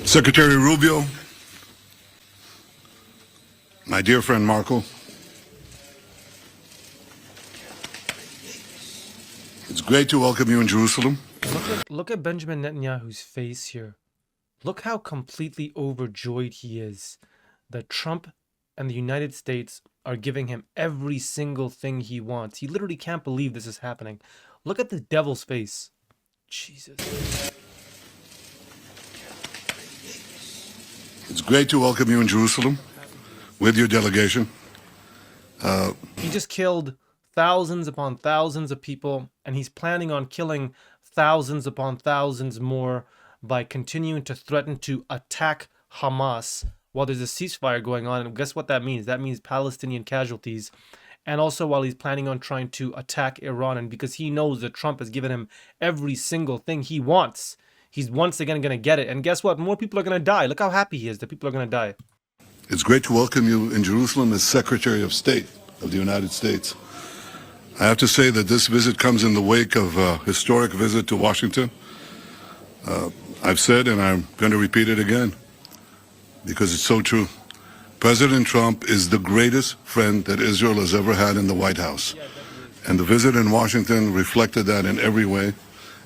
Secretary Rubio, my dear friend Marco, it's great to welcome you in Jerusalem. Look at Benjamin Netanyahu's face here. Look how completely overjoyed he is that Trump and the United States are giving him every single thing he wants. He literally can't believe this is happening. Look at the devil's face. Jesus. It's great to welcome you in Jerusalem with your delegation. He just killed thousands upon thousands of people, and he's planning on killing thousands upon thousands more by continuing to threaten to attack Hamas while there's a ceasefire going on. And guess what that means? That means Palestinian casualties. And also while he's planning on trying to attack Iran, and because he knows that Trump has given him every single thing he wants, he's once again going to get it. And guess what? More people are going to die. Look how happy he is that people are going to die. It's great to welcome you in Jerusalem as Secretary of State of the United States. I have to say that this visit comes in the wake of a historic visit to Washington. I've said, and I'm going to repeat it again, because it's so true. President Trump is the greatest friend that Israel has ever had in the White House. And the visit in Washington reflected that in every way.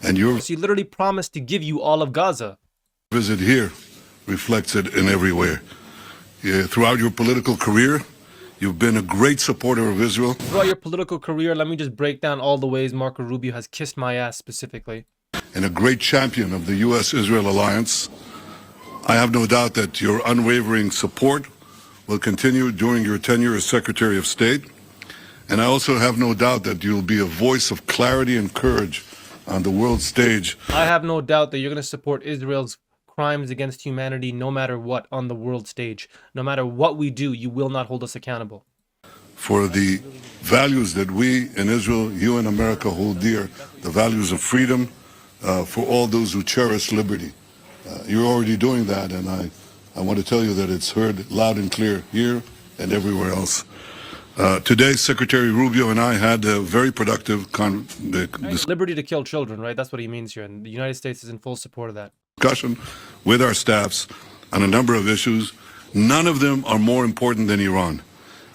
And your He literally promised to give you all of Gaza. visit here reflects it in every way. Throughout your political career, you've been a great supporter of Israel. Throughout your political career, let me just break down all the ways Marco Rubio has kissed my ass specifically. And a great champion of the U.S.-Israel alliance. I have no doubt that your unwavering support will continue during your tenure as Secretary of State. And I also have no doubt that you'll be a voice of clarity and courage on the world stage. I have no doubt that you're going to support Israel's crimes against humanity no matter what on the world stage. No matter what we do, you will not hold us accountable. For the values that we in Israel, you in America hold dear, the values of freedom, for all those who cherish liberty. You're already doing that, and I want to tell you that it's heard loud and clear here and everywhere else. Today, Secretary Rubio and I had a very productive Liberty to kill children, right? That's what he means here, and the United States is in full support of that. discussion with our staffs on a number of issues. None of them are more important than Iran.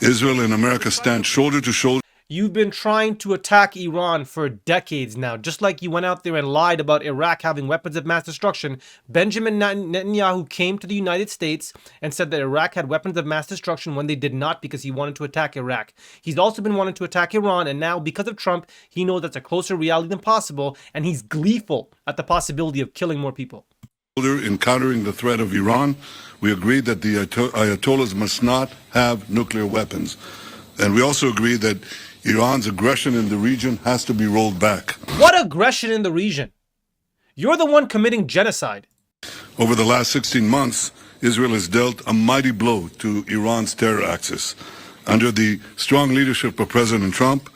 Israel and America stand shoulder to shoulder. You've been trying to attack Iran for decades now. Just like you went out there and lied about Iraq having weapons of mass destruction, Benjamin Netanyahu came to the United States and said that Iraq had weapons of mass destruction when they did not, because he wanted to attack Iraq. He's also been wanting to attack Iran, and now because of Trump, he knows that's a closer reality than possible, and he's gleeful at the possibility of killing more people. In countering the threat of Iran, we agreed that the Ayatollahs must not have nuclear weapons. And we also agreed that Iran's aggression in the region has to be rolled back. What aggression in the region? You're the one committing genocide. Over the last 16 months, Israel has dealt a mighty blow to Iran's terror axis. Under the strong leadership of President Trump,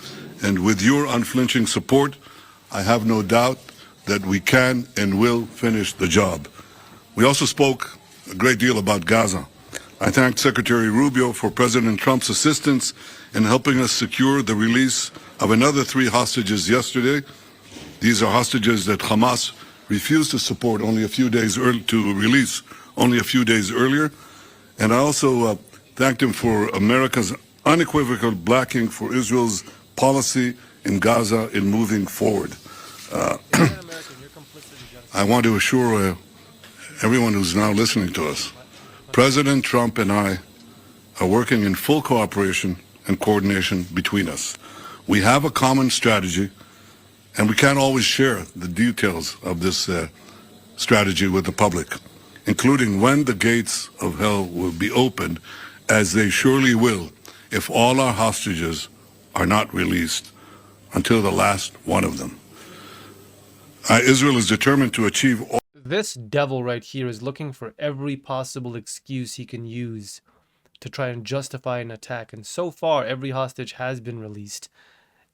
and with your unflinching support, I have no doubt that we can and will finish the job. We also spoke a great deal about Gaza. I thank Secretary Rubio for President Trump's assistance in helping us secure the release of another 3 hostages yesterday. These are hostages that Hamas refused to support only a few days to release only a few days earlier. And I also thanked him for America's unequivocal backing for Israel's policy in Gaza in moving forward. I want to assure everyone who's now listening to us, President Trump and I are working in full cooperation and coordination between us. We have a common strategy, and we can't always share the details of this strategy with the public, including when the gates of hell will be opened, as they surely will if all our hostages are not released until the last one of them. Israel is determined to achieve all. This devil right here is looking for every possible excuse he can use to try and justify an attack. And so far, every hostage has been released.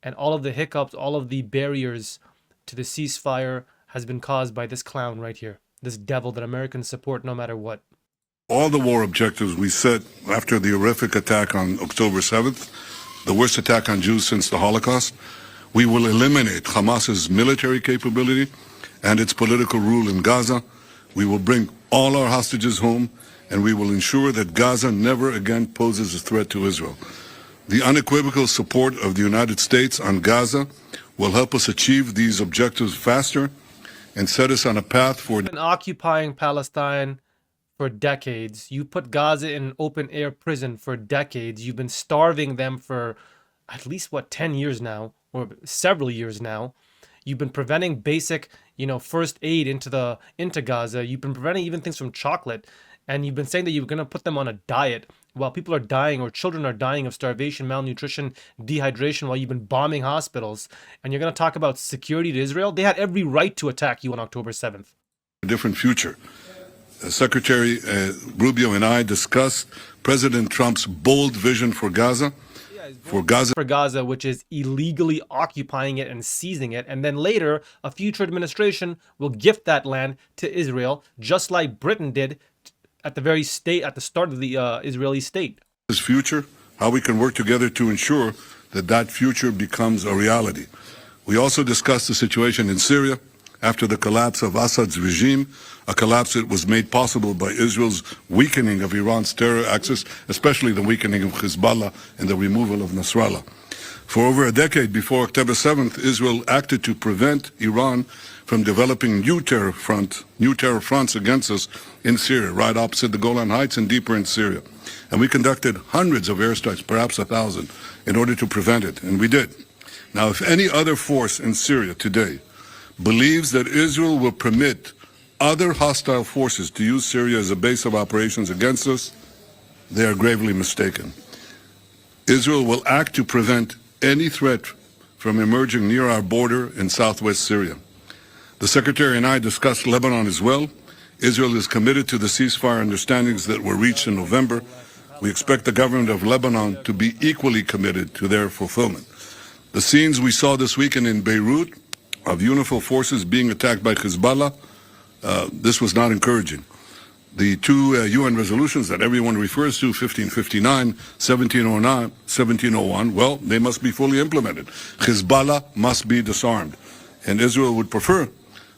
And all of the hiccups, all of the barriers to the ceasefire has been caused by this clown right here. This devil that Americans support no matter what. All the war objectives we set after the horrific attack on October 7th, the worst attack on Jews since the Holocaust. We will eliminate Hamas's military capability and its political rule in Gaza. We will bring all our hostages home, and we will ensure that Gaza never again poses a threat to Israel. The unequivocal support of the United States on Gaza will help us achieve these objectives faster and set us on a path for... Been occupying Palestine for decades. You put Gaza in an open air prison for decades. You've been starving them for at least, 10 years now, or several years now. You've been preventing basic, first aid into Gaza. You've been preventing even things from chocolate. And you've been saying that you're going to put them on a diet while people are dying, or children are dying of starvation, malnutrition, dehydration, while you've been bombing hospitals. And you're going to talk about security to Israel? They had every right to attack you on October 7th. A different future. Secretary Rubio and I discussed President Trump's bold vision for Gaza. For Gaza, which is illegally occupying it and seizing it. And then later, a future administration will gift that land to Israel, just like Britain did at the start of the Israeli state. This future, how we can work together to ensure that that future becomes a reality. We also discussed the situation in Syria after the collapse of Assad's regime, a collapse that was made possible by Israel's weakening of Iran's terror axis, especially the weakening of Hezbollah and the removal of Nasrallah. For over a decade before October 7th, Israel acted to prevent Iran from developing new terror fronts against us in Syria, right opposite the Golan Heights and deeper in Syria. And we conducted hundreds of airstrikes, perhaps 1,000, in order to prevent it, and we did. Now, if any other force in Syria today believes that Israel will permit other hostile forces to use Syria as a base of operations against us, they are gravely mistaken. Israel will act to prevent any threat from emerging near our border in southwest Syria. The Secretary and I discussed Lebanon as well. Israel is committed to the ceasefire understandings that were reached in November. We expect the government of Lebanon to be equally committed to their fulfillment. The scenes we saw this weekend in Beirut of UNIFIL forces being attacked by Hezbollah, this was not encouraging. The two UN resolutions that everyone refers to, 1559, 1701, well, they must be fully implemented. Hezbollah must be disarmed. And Israel would prefer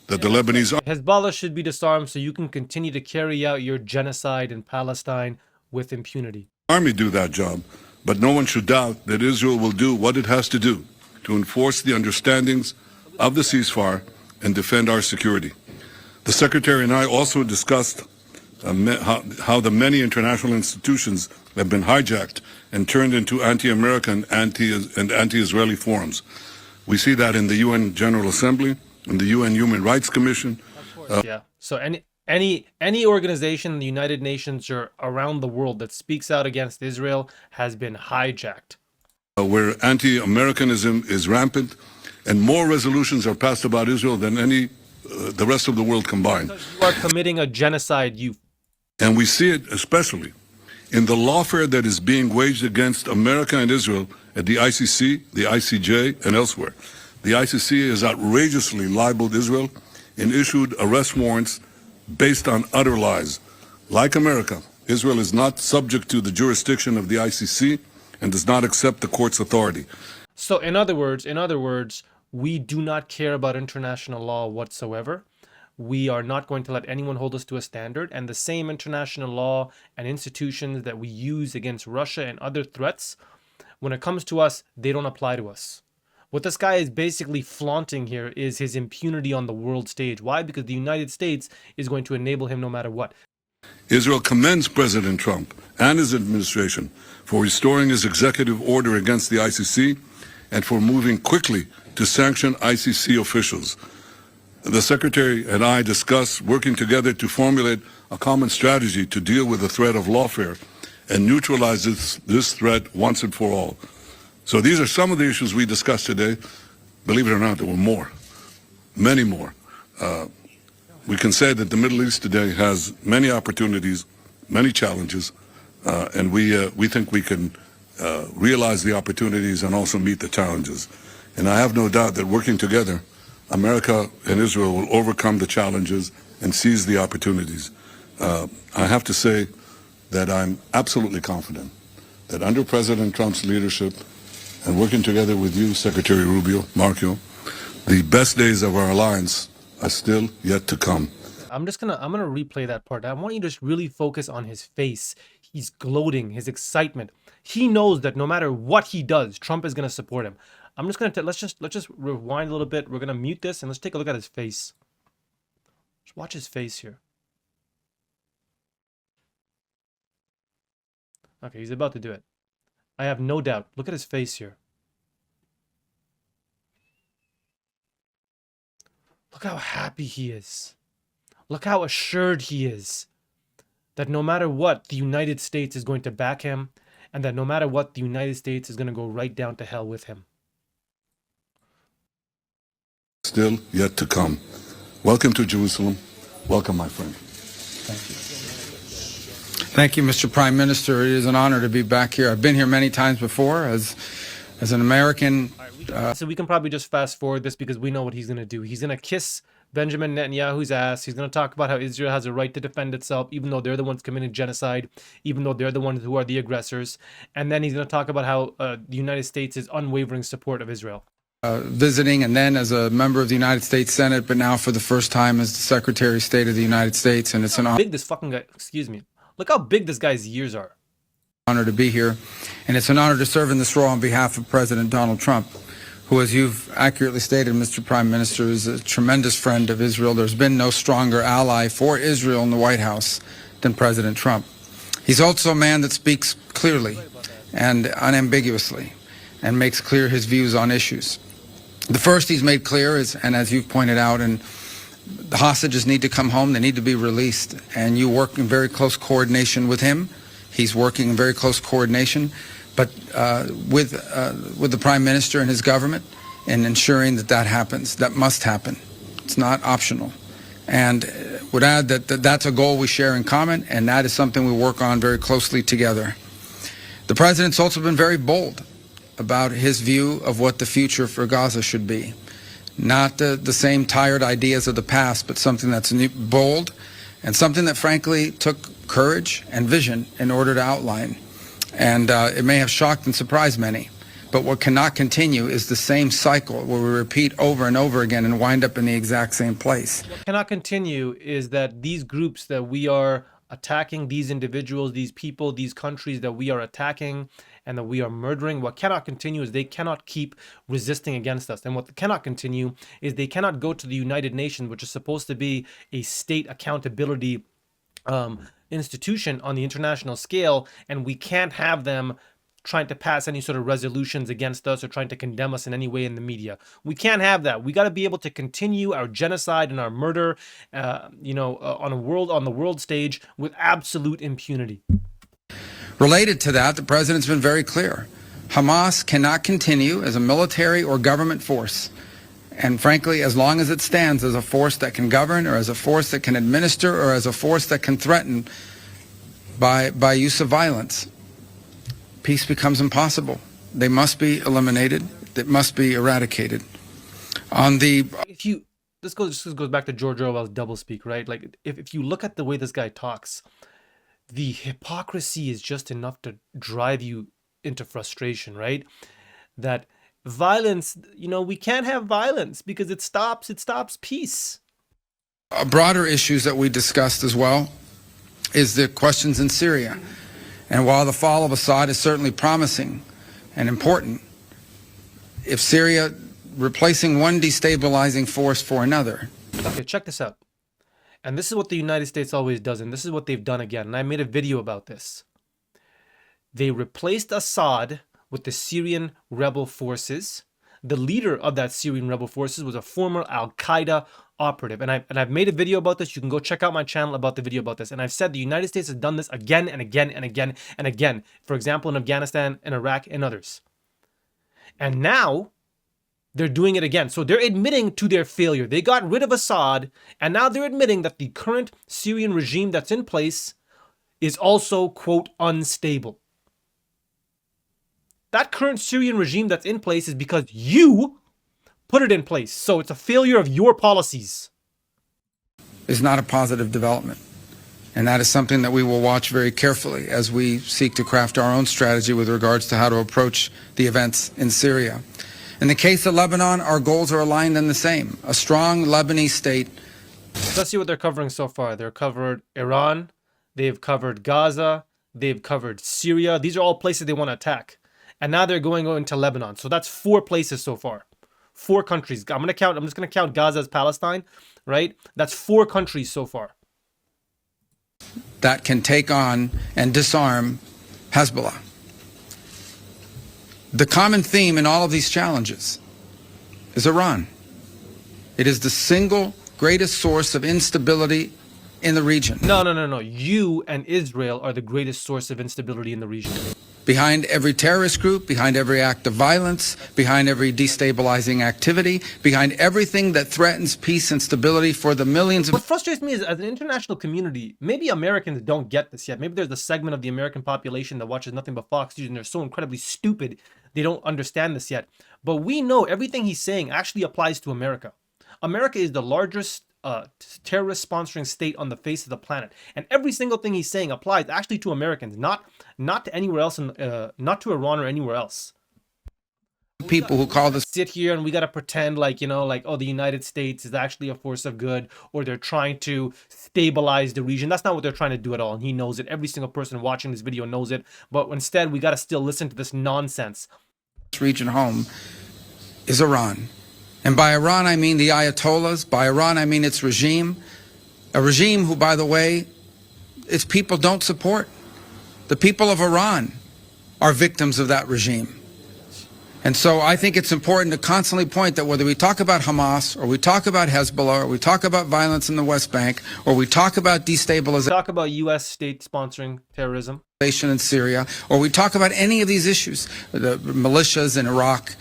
that the Lebanese... Hezbollah should be disarmed so you can continue to carry out your genocide in Palestine with impunity. Army do that job, but no one should doubt that Israel will do what it has to do to enforce the understandings of the ceasefire and defend our security. The Secretary and I also discussed how the many international institutions have been hijacked and turned into anti-American and anti-Israeli forums. We see that in the UN General Assembly, in the UN Human Rights Commission. Yeah. So any organization in the United Nations or around the world that speaks out against Israel has been hijacked. Where anti-Americanism is rampant, and more resolutions are passed about Israel than the rest of the world combined. You are committing a genocide, And we see it especially in the lawfare that is being waged against America and Israel at the ICC, the ICJ, and elsewhere. The ICC has outrageously libeled Israel and issued arrest warrants based on utter lies. Like America, Israel is not subject to the jurisdiction of the ICC and does not accept the court's authority. So in other words, we do not care about international law whatsoever. We are not going to let anyone hold us to a standard, and the same international law and institutions that we use against Russia and other threats, when it comes to us, they don't apply to us. What this guy is basically flaunting here is his impunity on the world stage. Why? Because the United States is going to enable him no matter what. Israel commends President Trump and his administration for restoring his executive order against the ICC and for moving quickly to sanction ICC officials. The Secretary and I discussed working together to formulate a common strategy to deal with the threat of lawfare and neutralize this threat once and for all. So these are some of the issues we discussed today. Believe it or not, there were more, many more. We can say that the Middle East today has many opportunities, many challenges, and we think we can realize the opportunities and also meet the challenges. And I have no doubt that working together, America and Israel will overcome the challenges and seize the opportunities. I have to say that I'm absolutely confident that under President Trump's leadership and working together with you, Secretary Rubio, Marco, the best days of our alliance are still yet to come. I'm gonna replay that part. I want you to just really focus on his face. He's gloating, his excitement. He knows that no matter what he does, Trump is gonna support him. I'm just gonna let's just rewind a little bit. We're gonna mute this and let's take a look at his face. Just watch his face here. Okay, he's about to do it. I have no doubt. Look at his face here. Look how happy he is. Look how assured he is that no matter what, the United States is going to back him, and that no matter what, the United States is going to go right down to hell with him. Still yet to come. Welcome to Jerusalem. Welcome, my friend. Thank you. Thank you, Mr. Prime Minister. It is an honor to be back here. I've been here many times before as an American. So we can probably just fast forward this because we know what he's going to do. He's going to kiss Benjamin Netanyahu's ass. He's going to talk about how Israel has a right to defend itself, even though they're the ones committing genocide, even though they're the ones who are the aggressors. And then he's going to talk about how the United States is unwavering support of Israel. Visiting and then as a member of the United States Senate, but now for the first time as the Secretary of State of the United States. And it's an honor. Big this fucking guy, excuse me. Look how big this guy's ears are. Honor to be here. And it's an honor to serve in this role on behalf of President Donald Trump, who, as you've accurately stated, Mr. Prime Minister, is a tremendous friend of Israel. There's been no stronger ally for Israel in the White House than President Trump. He's also a man that speaks clearly and unambiguously and makes clear his views on issues. The first he's made clear is, and as you've pointed out, and the hostages need to come home, they need to be released, and you work in very close coordination with him. He's working in very close coordination, but with the Prime Minister and his government in ensuring that that happens. That must happen. It's not optional. And would add that that's a goal we share in common, and that is something we work on very closely together. The President's also been very bold about his view of what the future for Gaza should be. Not the same tired ideas of the past, but something that's bold and something that frankly took courage and vision in order to outline. And it may have shocked and surprised many, but what cannot continue is the same cycle where we repeat over and over again and wind up in the exact same place. What cannot continue is that these groups that we are attacking, these individuals, these people, these countries that we are attacking and that we are murdering, what cannot continue is they cannot keep resisting against us. And what cannot continue is they cannot go to the United Nations, which is supposed to be a state accountability institution on the international scale, and we can't have them trying to pass any sort of resolutions against us or trying to condemn us in any way in the media. We can't have that. We got to be able to continue our genocide and our murder, on the world stage with absolute impunity. Related to that, the President's been very clear. Hamas cannot continue as a military or government force. And frankly, as long as it stands as a force that can govern or as a force that can administer or as a force that can threaten by use of violence, peace becomes impossible. They must be eliminated. They must be eradicated. This goes back to George Orwell's doublespeak, right? Like if you look at the way this guy talks, the hypocrisy is just enough to drive you into frustration, right? That violence, we can't have violence because it stops peace. Broader issues that we discussed as well is the questions in Syria. And while the fall of Assad is certainly promising and important, if Syria replacing one destabilizing force for another. Okay, check this out. And this is what the United States always does, and this is what they've done again. And I made a video about this. They replaced Assad with the Syrian rebel forces. The leader of that Syrian rebel forces was a former Al-Qaeda operative. And I've made a video about this. You can go check out my channel about the video about this. And I've said the United States has done this again and again and again and again. For example, in Afghanistan, in Iraq, and others. And now they're doing it again. So they're admitting to their failure. They got rid of Assad, and now they're admitting that the current Syrian regime that's in place is also, quote, unstable. That current Syrian regime that's in place is because you put it in place. So it's a failure of your policies. Is not a positive development. And that is something that we will watch very carefully as we seek to craft our own strategy with regards to how to approach the events in Syria. In the case of Lebanon, our goals are aligned and the same. A strong Lebanese state Let's see what they're covering so far. They've covered Iran, they've covered Gaza, they've covered Syria. These are all places they want to attack. And now they're going into Lebanon. So that's 4 places so far. 4 countries. I'm just gonna count Gaza as Palestine, right? That's 4 countries so far. That can take on and disarm Hezbollah. The common theme in all of these challenges is Iran. It is the single greatest source of instability in the region. No. You and Israel are the greatest source of instability in the region. Behind every terrorist group, behind every act of violence, behind every destabilizing activity, behind everything that threatens peace and stability for the millions of... What frustrates me is, as an international community, maybe Americans don't get this yet. Maybe there's a segment of the American population that watches nothing but Fox News and they're so incredibly stupid they don't understand this yet. But we know everything he's saying actually applies to America. America is the largest terrorist sponsoring state on the face of the planet, and every single thing he's saying applies actually to Americans, not to anywhere else, not to Iran or anywhere else. People who call this... Sit here and we got to pretend like, oh, the United States is actually a force of good, or they're trying to stabilize the region. That's not what they're trying to do at all, and he knows it. Every single person watching this video knows it, but instead we got to still listen to this nonsense. This region home is Iran. And by Iran, I mean the Ayatollahs. By Iran, I mean its regime. A regime who, by the way, its people don't support. The people of Iran are victims of that regime. And so I think it's important to constantly point that whether we talk about Hamas, or we talk about Hezbollah, or we talk about violence in the West Bank, or we talk about destabilization... Talk about U.S. state sponsoring terrorism. ...in Syria, or we talk about any of these issues, the militias in Iraq...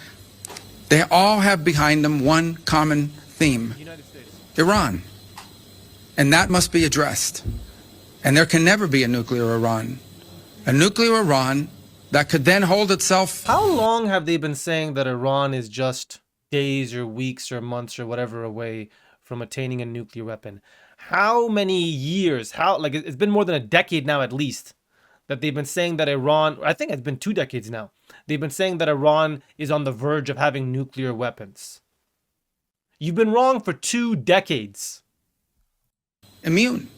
They all have behind them one common theme: United States. Iran. And that must be addressed. And there can never be a nuclear Iran. A nuclear Iran that could then hold itself... How long have they been saying that Iran is just days or weeks or months or whatever away from attaining a nuclear weapon? How many years? It's been more than a decade now at least that they've been saying that Iran... I think it's been 2 decades now. They've been saying that Iran is on the verge of having nuclear weapons. You've been wrong for 2 decades. Immune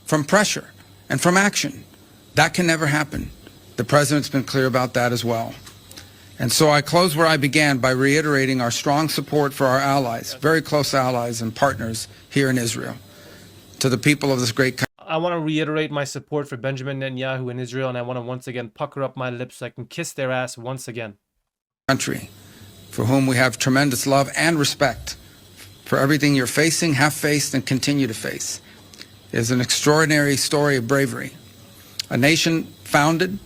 from pressure and from action. That can never happen. The president's been clear about that as well. And so I close where I began by reiterating our strong support for our allies, very close allies and partners here in Israel. To the people of this great country. I want to reiterate my support for Benjamin Netanyahu in Israel, and I want to once again pucker up my lips so I can kiss their ass once again. Country, for whom we have tremendous love and respect for everything you're facing, have faced, and continue to face. It is an extraordinary story of bravery. A nation founded...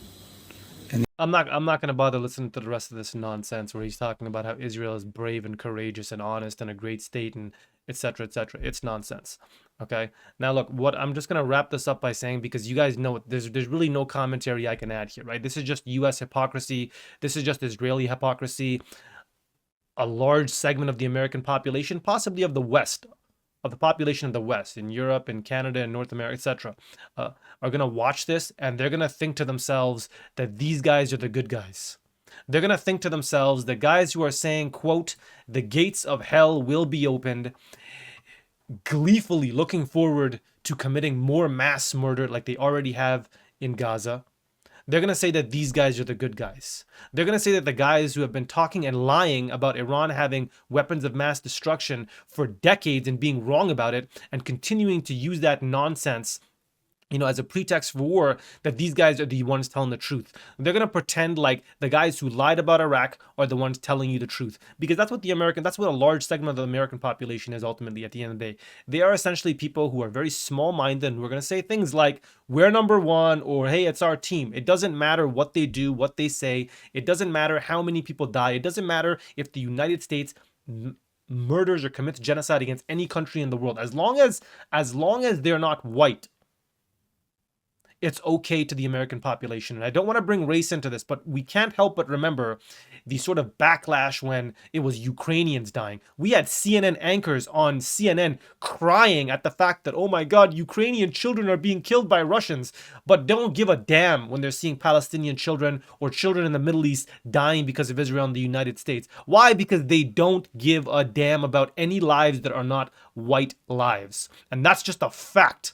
I'm not going to bother listening to the rest of this nonsense where he's talking about how Israel is brave and courageous and honest and a great state and etc. etc. It's nonsense. Okay. Now look, I'm just going to wrap this up by saying, because you guys know there's really no commentary I can add here, right? This is just US hypocrisy. This is just Israeli hypocrisy. A large segment of the American population, possibly of the West, of the population of the West, in Europe, in Canada, in North America, etc., are going to watch this and they're going to think to themselves that these guys are the good guys. They're going to think to themselves, the guys who are saying, quote, the gates of hell will be opened, gleefully looking forward to committing more mass murder like they already have in Gaza. They're going to say that these guys are the good guys. They're going to say that the guys who have been talking and lying about Iran having weapons of mass destruction for decades and being wrong about it and continuing to use that nonsense, as a pretext for war, that these guys are the ones telling the truth. They're going to pretend like the guys who lied about Iraq are the ones telling you the truth, because that's what a large segment of the American population is ultimately at the end of the day. They are essentially people who are very small-minded and who are going to say things like, we're number one, or hey, it's our team. It doesn't matter what they do, what they say. It doesn't matter how many people die. It doesn't matter if the United States murders or commits genocide against any country in the world. As long as they're not white, it's okay to the American population. And I don't want to bring race into this, but we can't help but remember the sort of backlash when it was Ukrainians dying. We had CNN anchors on CNN crying at the fact that, oh my God, Ukrainian children are being killed by Russians, but don't give a damn when they're seeing Palestinian children or children in the Middle East dying because of Israel and the United States. Why? Because they don't give a damn about any lives that are not white lives. And that's just a fact.